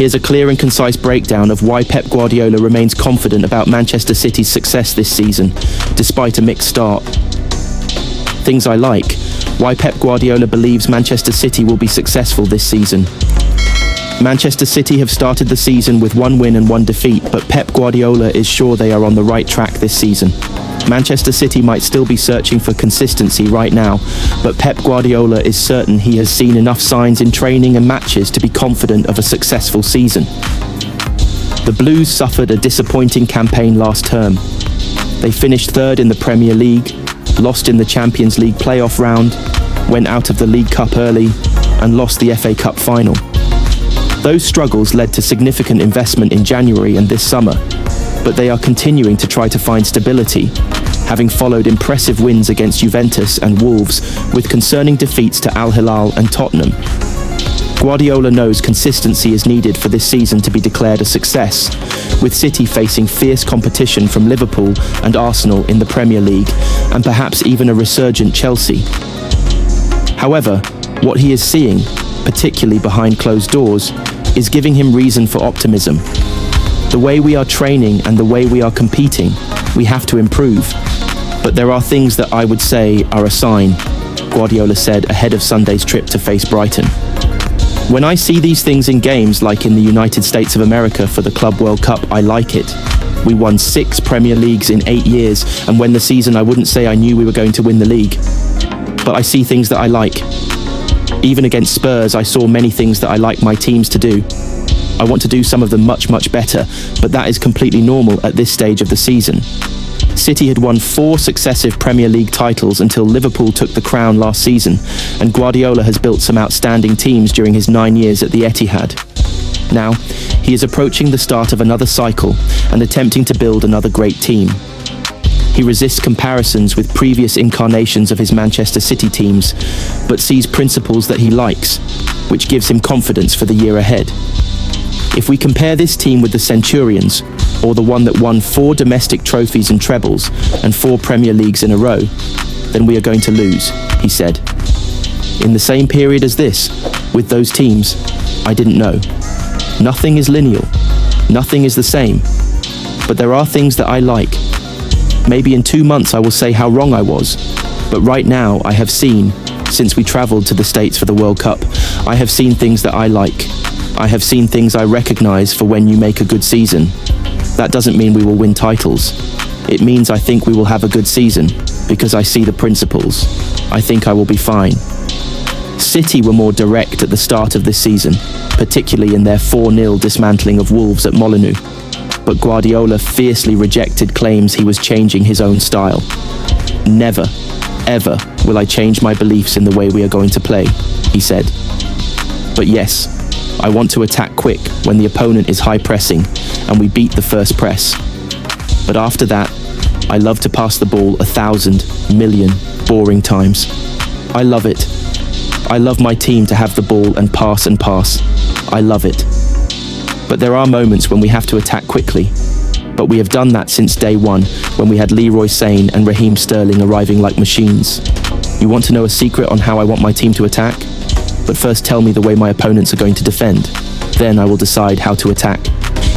Here's a clear and concise breakdown of why Pep Guardiola remains confident about Manchester City's success this season, despite a mixed start. Things I like. Why Pep Guardiola believes Manchester City will be successful this season. Manchester City have started the season with 1 win and 1 defeat, but Pep Guardiola is sure they are on the right track this season. Manchester City might still be searching for consistency right now, but Pep Guardiola is certain he has seen enough signs in training and matches to be confident of a successful season. The Blues suffered a disappointing campaign last term. They finished 3rd in the Premier League, lost in the Champions League playoff round, went out of the League Cup early, and lost the FA Cup final. Those struggles led to significant investment in January and this summer, but they are continuing to try to find stability, having followed impressive wins against Juventus and Wolves with concerning defeats to Al Hilal and Tottenham. Guardiola knows consistency is needed for this season to be declared a success, with City facing fierce competition from Liverpool and Arsenal in the Premier League, and perhaps even a resurgent Chelsea. However, what he is seeing, particularly behind closed doors, is giving him reason for optimism. The way we are training and the way we are competing, we have to improve. But there are things that I would say are a sign, Guardiola said ahead of Sunday's trip to face Brighton. When I see these things in games like in the United States of America for the Club World Cup, I like it. We won 6 Premier Leagues in 8 years, and when the season I wouldn't say I knew we were going to win the league. But I see things that I like. Even against Spurs, I saw many things that I like my teams to do. I want to do some of them much, much better, but that is completely normal at this stage of the season. City had won 4 successive Premier League titles until Liverpool took the crown last season, and Guardiola has built some outstanding teams during his 9 years at the Etihad. Now, he is approaching the start of another cycle and attempting to build another great team. He resists comparisons with previous incarnations of his Manchester City teams, but sees principles that he likes, which gives him confidence for the year ahead. If we compare this team with the Centurions, or the one that won 4 domestic trophies and trebles and 4 Premier Leagues in a row, then we are going to lose, he said. In the same period as this, with those teams, I didn't know. Nothing is lineal. Nothing is the same. But there are things that I like. Maybe in 2 months I will say how wrong I was. But right now I have seen, since we travelled to the States for the World Cup, I have seen things that I like. I have seen things I recognise for when you make a good season. That doesn't mean we will win titles. It means I think we will have a good season, because I see the principles. I think I will be fine. City were more direct at the start of this season, particularly in their 4-0 dismantling of Wolves at Molineux. But Guardiola fiercely rejected claims he was changing his own style. Never, ever will I change my beliefs in the way we are going to play, he said. But yes, I want to attack quick when the opponent is high pressing and we beat the first press. But after that, I love to pass the ball 1,000 million boring times. I love it. I love my team to have the ball and pass and pass. I love it. But there are moments when we have to attack quickly. But we have done that since day one, when we had Leroy Sane and Raheem Sterling arriving like machines. You want to know a secret on how I want my team to attack? But first tell me the way my opponents are going to defend. Then I will decide how to attack.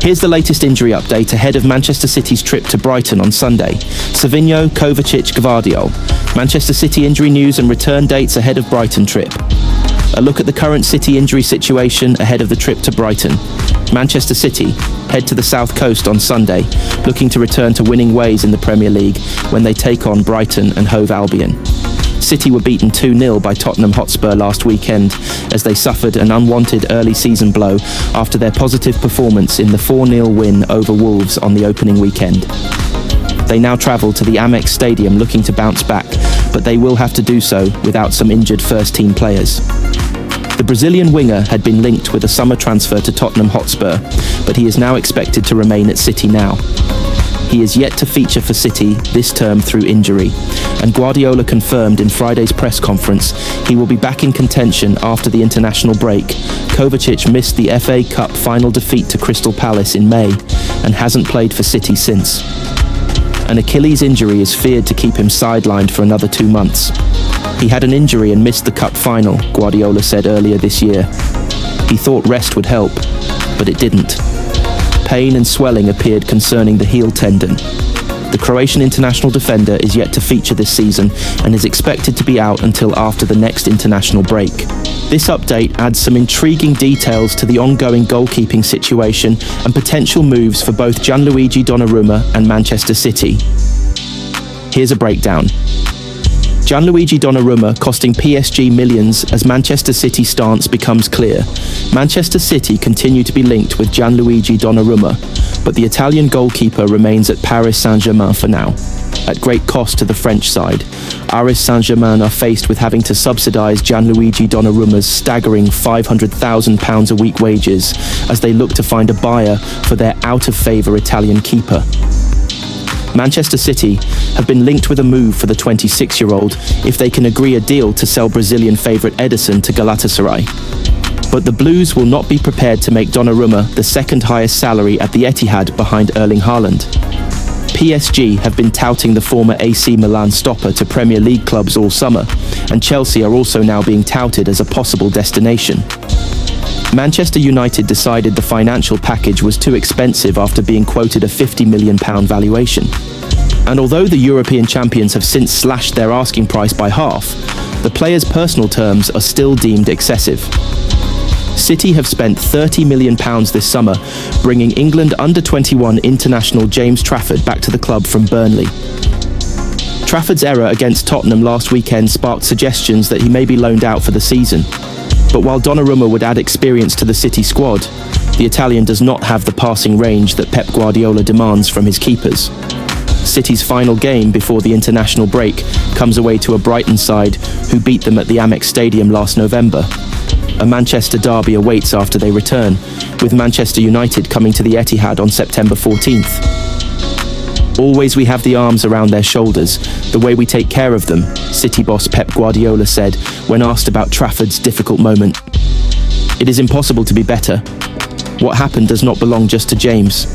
Here's the latest injury update ahead of Manchester City's trip to Brighton on Sunday. Savinho, Kovacic, Gvardiol. Manchester City injury news and return dates ahead of Brighton trip. A look at the current City injury situation ahead of the trip to Brighton. Manchester City head to the South Coast on Sunday, looking to return to winning ways in the Premier League when they take on Brighton and Hove Albion. City were beaten 2-0 by Tottenham Hotspur last weekend as they suffered an unwanted early season blow after their positive performance in the 4-0 win over Wolves on the opening weekend. They now travel to the Amex Stadium looking to bounce back, but they will have to do so without some injured first-team players. The Brazilian winger had been linked with a summer transfer to Tottenham Hotspur, but he is now expected to remain at City now. He is yet to feature for City this term through injury, and Guardiola confirmed in Friday's press conference he will be back in contention after the international break. Kovacic missed the FA Cup final defeat to Crystal Palace in May and hasn't played for City since. An Achilles injury is feared to keep him sidelined for another 2 months. He had an injury and missed the cup final, Guardiola said earlier this year. He thought rest would help, but it didn't. Pain and swelling appeared concerning the heel tendon. The Croatian international defender is yet to feature this season and is expected to be out until after the next international break. This update adds some intriguing details to the ongoing goalkeeping situation and potential moves for both Gianluigi Donnarumma and Manchester City. Here's a breakdown. Gianluigi Donnarumma costing PSG millions as Manchester City's stance becomes clear. Manchester City continue to be linked with Gianluigi Donnarumma, but the Italian goalkeeper remains at Paris Saint-Germain for now. At great cost to the French side, Paris Saint-Germain are faced with having to subsidise Gianluigi Donnarumma's staggering £500,000 a week wages as they look to find a buyer for their out-of-favour Italian keeper. Manchester City have been linked with a move for the 26-year-old if they can agree a deal to sell Brazilian favourite Ederson to Galatasaray. But the Blues will not be prepared to make Donnarumma the second highest salary at the Etihad behind Erling Haaland. PSG have been touting the former AC Milan stopper to Premier League clubs all summer, and Chelsea are also now being touted as a possible destination. Manchester United decided the financial package was too expensive after being quoted a £50 million valuation. And although the European champions have since slashed their asking price by half, the players' personal terms are still deemed excessive. City have spent £30 million this summer, bringing England under-21 international James Trafford back to the club from Burnley. Trafford's error against Tottenham last weekend sparked suggestions that he may be loaned out for the season. But while Donnarumma would add experience to the City squad, the Italian does not have the passing range that Pep Guardiola demands from his keepers. City's final game before the international break comes away to a Brighton side who beat them at the Amex Stadium last November. A Manchester derby awaits after they return, with Manchester United coming to the Etihad on September 14th. Always we have the arms around their shoulders, the way we take care of them, City boss Pep Guardiola said when asked about Trafford's difficult moment. It is impossible to be better. What happened does not belong just to James.